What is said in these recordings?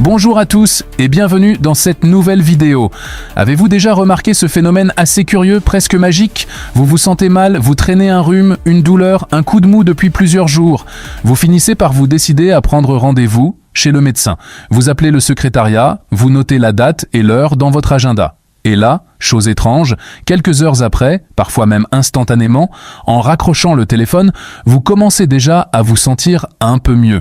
Bonjour à tous et bienvenue dans cette nouvelle vidéo. Avez-vous déjà remarqué ce phénomène assez curieux, presque magique? Vous vous sentez mal, vous traînez un rhume, une douleur, un coup de mou depuis plusieurs jours. Vous finissez par vous décider à prendre rendez-vous chez le médecin. Vous appelez le secrétariat, vous notez la date et l'heure dans votre agenda. Et là, chose étrange, quelques heures après, parfois même instantanément, en raccrochant le téléphone, vous commencez déjà à vous sentir un peu mieux.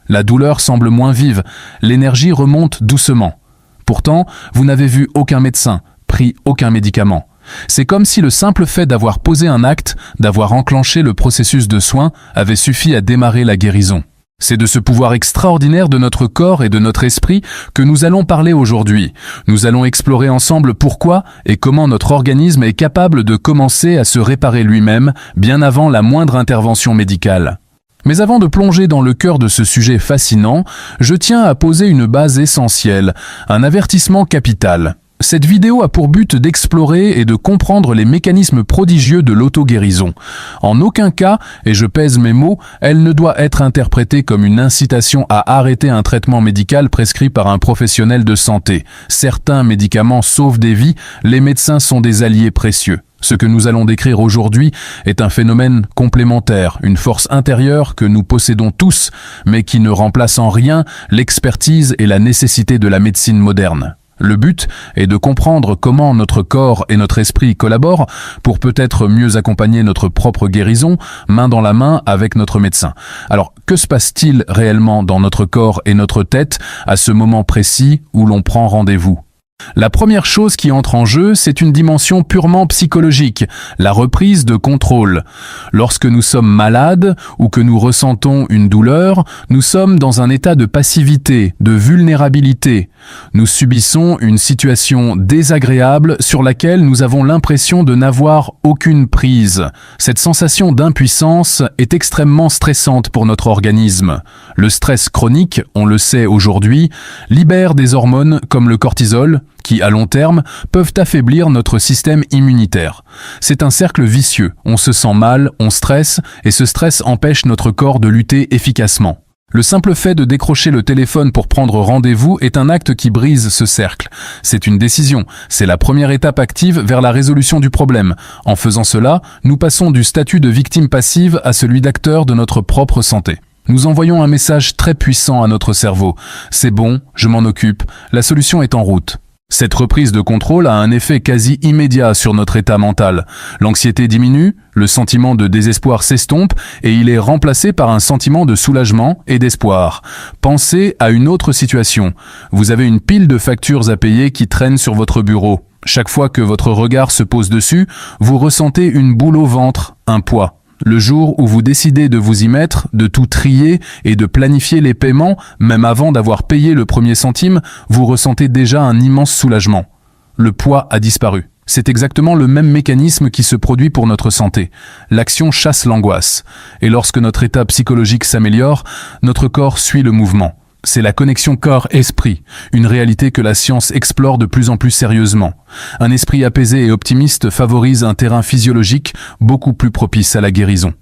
La douleur semble moins vive, l'énergie remonte doucement. Pourtant, vous n'avez vu aucun médecin, pris aucun médicament. C'est comme si le simple fait d'avoir posé un acte, d'avoir enclenché le processus de soin, avait suffi à démarrer la guérison. C'est de ce pouvoir extraordinaire de notre corps et de notre esprit que nous allons parler aujourd'hui. Nous allons explorer ensemble pourquoi et comment notre organisme est capable de commencer à se réparer lui-même bien avant la moindre intervention médicale. Mais avant de plonger dans le cœur de ce sujet fascinant, je tiens à poser une base essentielle, un avertissement capital. Cette vidéo a pour but d'explorer et de comprendre les mécanismes prodigieux de l'auto-guérison. En aucun cas, et je pèse mes mots, elle ne doit être interprétée comme une incitation à arrêter un traitement médical prescrit par un professionnel de santé. Certains médicaments sauvent des vies, les médecins sont des alliés précieux. Ce que nous allons décrire aujourd'hui est un phénomène complémentaire, une force intérieure que nous possédons tous, mais qui ne remplace en rien l'expertise et la nécessité de la médecine moderne. Le but est de comprendre comment notre corps et notre esprit collaborent pour peut-être mieux accompagner notre propre guérison, main dans la main avec notre médecin. Alors, que se passe-t-il réellement dans notre corps et notre tête à ce moment précis où l'on prend rendez-vous ? La première chose qui entre en jeu, c'est une dimension purement psychologique, la reprise de contrôle. Lorsque nous sommes malades ou que nous ressentons une douleur, nous sommes dans un état de passivité, de vulnérabilité. Nous subissons une situation désagréable sur laquelle nous avons l'impression de n'avoir aucune prise. Cette sensation d'impuissance est extrêmement stressante pour notre organisme. Le stress chronique, on le sait aujourd'hui, libère des hormones comme le cortisol, qui, à long terme, peuvent affaiblir notre système immunitaire. C'est un cercle vicieux. On se sent mal, on stresse, et ce stress empêche notre corps de lutter efficacement. Le simple fait de décrocher le téléphone pour prendre rendez-vous est un acte qui brise ce cercle. C'est une décision. C'est la première étape active vers la résolution du problème. En faisant cela, nous passons du statut de victime passive à celui d'acteur de notre propre santé. Nous envoyons un message très puissant à notre cerveau. C'est bon, je m'en occupe, la solution est en route. Cette reprise de contrôle a un effet quasi immédiat sur notre état mental. L'anxiété diminue, le sentiment de désespoir s'estompe et il est remplacé par un sentiment de soulagement et d'espoir. Pensez à une autre situation. Vous avez une pile de factures à payer qui traînent sur votre bureau. Chaque fois que votre regard se pose dessus, vous ressentez une boule au ventre, un poids. Le jour où vous décidez de vous y mettre, de tout trier et de planifier les paiements, même avant d'avoir payé le premier centime, vous ressentez déjà un immense soulagement. Le poids a disparu. C'est exactement le même mécanisme qui se produit pour notre santé. L'action chasse l'angoisse. Et lorsque notre état psychologique s'améliore, notre corps suit le mouvement. C'est la connexion corps-esprit, une réalité que la science explore de plus en plus sérieusement. Un esprit apaisé et optimiste favorise un terrain physiologique beaucoup plus propice à la guérison.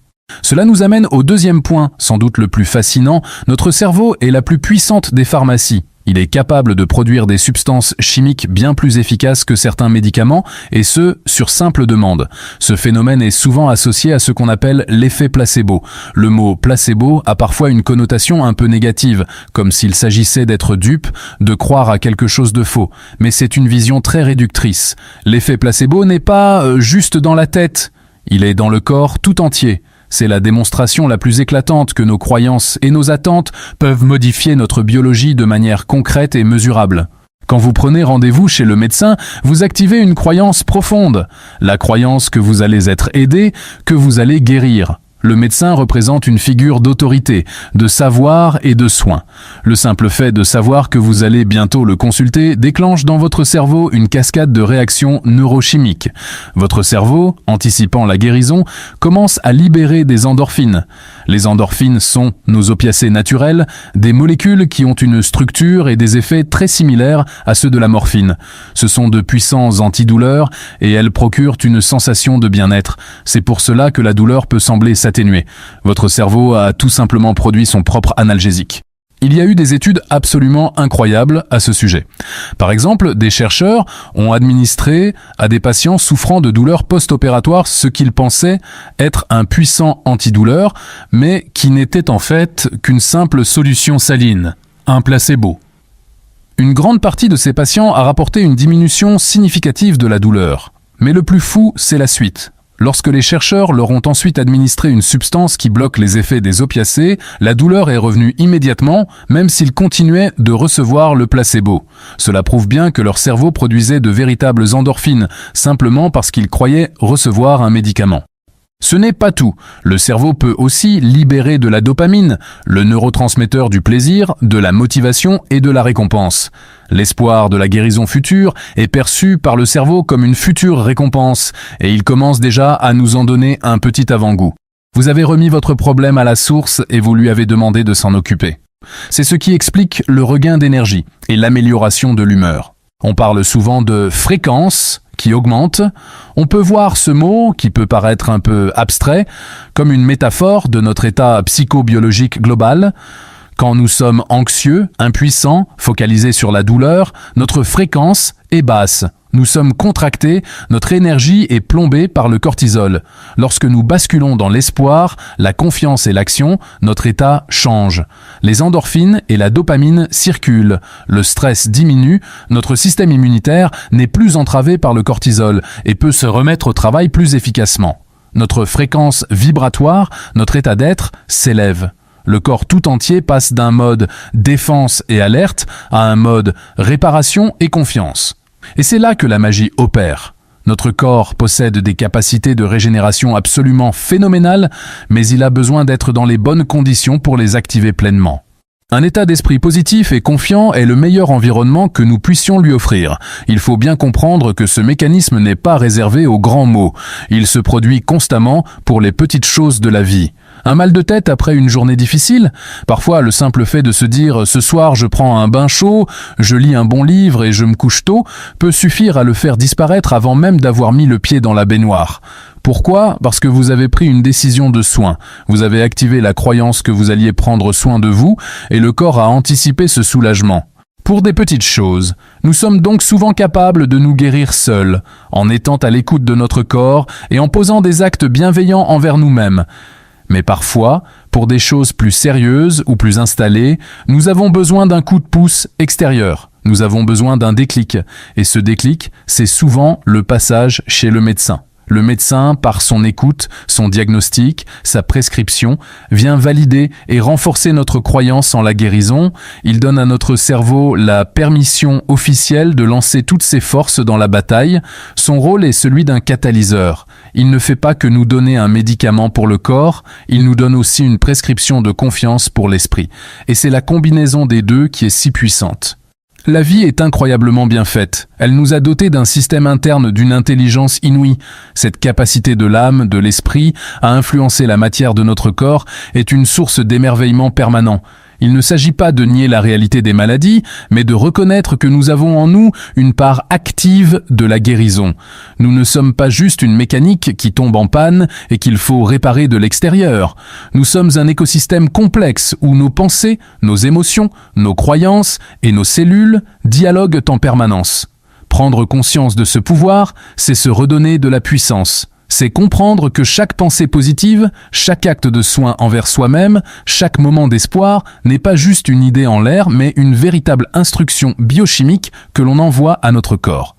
Cela nous amène au deuxième point, sans doute le plus fascinant, notre cerveau est la plus puissante des pharmacies. Il est capable de produire des substances chimiques bien plus efficaces que certains médicaments, et ce, sur simple demande. Ce phénomène est souvent associé à ce qu'on appelle l'effet placebo. Le mot placebo a parfois une connotation un peu négative, comme s'il s'agissait d'être dupe, de croire à quelque chose de faux. Mais c'est une vision très réductrice. L'effet placebo n'est pas juste dans la tête, il est dans le corps tout entier. C'est la démonstration la plus éclatante que nos croyances et nos attentes peuvent modifier notre biologie de manière concrète et mesurable. Quand vous prenez rendez-vous chez le médecin, vous activez une croyance profonde. La croyance que vous allez être aidé, que vous allez guérir. Le médecin représente une figure d'autorité, de savoir et de soin. Le simple fait de savoir que vous allez bientôt le consulter déclenche dans votre cerveau une cascade de réactions neurochimiques. Votre cerveau, anticipant la guérison, commence à libérer des endorphines. Les endorphines sont nos opiacés naturels, des molécules qui ont une structure et des effets très similaires à ceux de la morphine. Ce sont de puissants antidouleurs et elles procurent une sensation de bien-être. C'est pour cela que la douleur peut sembler s'atténuer. Votre cerveau a tout simplement produit son propre analgésique. Il y a eu des études absolument incroyables à ce sujet. Par exemple, des chercheurs ont administré à des patients souffrant de douleurs post-opératoires ce qu'ils pensaient être un puissant antidouleur, mais qui n'était en fait qu'une simple solution saline, un placebo. Une grande partie de ces patients a rapporté une diminution significative de la douleur. Mais le plus fou, c'est la suite. Lorsque les chercheurs leur ont ensuite administré une substance qui bloque les effets des opiacés, la douleur est revenue immédiatement, même s'ils continuaient de recevoir le placebo. Cela prouve bien que leur cerveau produisait de véritables endorphines, simplement parce qu'ils croyaient recevoir un médicament. Ce n'est pas tout. Le cerveau peut aussi libérer de la dopamine, le neurotransmetteur du plaisir, de la motivation et de la récompense. L'espoir de la guérison future est perçu par le cerveau comme une future récompense, et il commence déjà à nous en donner un petit avant-goût. Vous avez remis votre problème à la source et vous lui avez demandé de s'en occuper. C'est ce qui explique le regain d'énergie et l'amélioration de l'humeur. On parle souvent de fréquence qui augmente. On peut voir ce mot, qui peut paraître un peu abstrait, comme une métaphore de notre état psychobiologique global. Quand nous sommes anxieux, impuissants, focalisés sur la douleur, notre fréquence est basse. Nous sommes contractés, notre énergie est plombée par le cortisol. Lorsque nous basculons dans l'espoir, la confiance et l'action, notre état change. Les endorphines et la dopamine circulent. Le stress diminue, notre système immunitaire n'est plus entravé par le cortisol et peut se remettre au travail plus efficacement. Notre fréquence vibratoire, notre état d'être, s'élève. Le corps tout entier passe d'un mode défense et alerte à un mode réparation et confiance. Et c'est là que la magie opère. Notre corps possède des capacités de régénération absolument phénoménales, mais il a besoin d'être dans les bonnes conditions pour les activer pleinement. Un état d'esprit positif et confiant est le meilleur environnement que nous puissions lui offrir. Il faut bien comprendre que ce mécanisme n'est pas réservé aux grands mots. Il se produit constamment pour les petites choses de la vie. Un mal de tête après une journée difficile? Parfois, le simple fait de se dire « ce soir, je prends un bain chaud, je lis un bon livre et je me couche tôt » peut suffire à le faire disparaître avant même d'avoir mis le pied dans la baignoire. Pourquoi? Parce que vous avez pris une décision de soin. Vous avez activé la croyance que vous alliez prendre soin de vous et le corps a anticipé ce soulagement. Pour des petites choses, nous sommes donc souvent capables de nous guérir seuls, en étant à l'écoute de notre corps et en posant des actes bienveillants envers nous-mêmes. Mais parfois, pour des choses plus sérieuses ou plus installées, nous avons besoin d'un coup de pouce extérieur. Nous avons besoin d'un déclic. Et ce déclic, c'est souvent le passage chez le médecin. Le médecin, par son écoute, son diagnostic, sa prescription, vient valider et renforcer notre croyance en la guérison. Il donne à notre cerveau la permission officielle de lancer toutes ses forces dans la bataille. Son rôle est celui d'un catalyseur. Il ne fait pas que nous donner un médicament pour le corps, il nous donne aussi une prescription de confiance pour l'esprit. Et c'est la combinaison des deux qui est si puissante. La vie est incroyablement bien faite. Elle nous a dotés d'un système interne d'une intelligence inouïe. Cette capacité de l'âme, de l'esprit, à influencer la matière de notre corps est une source d'émerveillement permanent. Il ne s'agit pas de nier la réalité des maladies, mais de reconnaître que nous avons en nous une part active de la guérison. Nous ne sommes pas juste une mécanique qui tombe en panne et qu'il faut réparer de l'extérieur. Nous sommes un écosystème complexe où nos pensées, nos émotions, nos croyances et nos cellules dialoguent en permanence. Prendre conscience de ce pouvoir, c'est se redonner de la puissance. C'est comprendre que chaque pensée positive, chaque acte de soin envers soi-même, chaque moment d'espoir n'est pas juste une idée en l'air, mais une véritable instruction biochimique que l'on envoie à notre corps.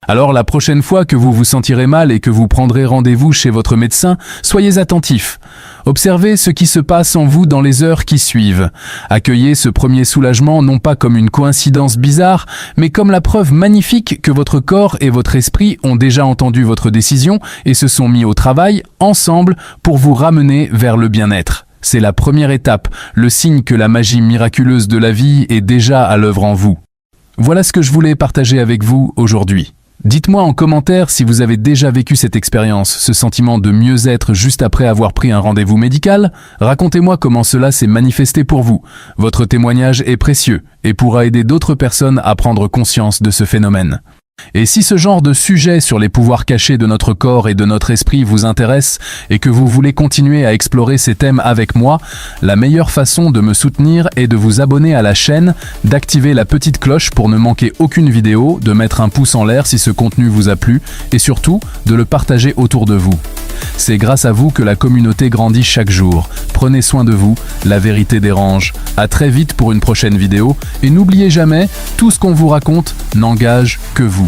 Alors la prochaine fois que vous vous sentirez mal et que vous prendrez rendez-vous chez votre médecin, soyez attentifs. Observez ce qui se passe en vous dans les heures qui suivent. Accueillez ce premier soulagement non pas comme une coïncidence bizarre, mais comme la preuve magnifique que votre corps et votre esprit ont déjà entendu votre décision et se sont mis au travail ensemble pour vous ramener vers le bien-être. C'est la première étape, le signe que la magie miraculeuse de la vie est déjà à l'œuvre en vous. Voilà ce que je voulais partager avec vous aujourd'hui. Dites-moi en commentaire si vous avez déjà vécu cette expérience, ce sentiment de mieux-être juste après avoir pris un rendez-vous médical. Racontez-moi comment cela s'est manifesté pour vous. Votre témoignage est précieux et pourra aider d'autres personnes à prendre conscience de ce phénomène. Et si ce genre de sujet sur les pouvoirs cachés de notre corps et de notre esprit vous intéresse et que vous voulez continuer à explorer ces thèmes avec moi, la meilleure façon de me soutenir est de vous abonner à la chaîne, d'activer la petite cloche pour ne manquer aucune vidéo, de mettre un pouce en l'air si ce contenu vous a plu et surtout de le partager autour de vous. C'est grâce à vous que la communauté grandit chaque jour. Prenez soin de vous, la vérité dérange. À très vite pour une prochaine vidéo et n'oubliez jamais, tout ce qu'on vous raconte n'engage que vous.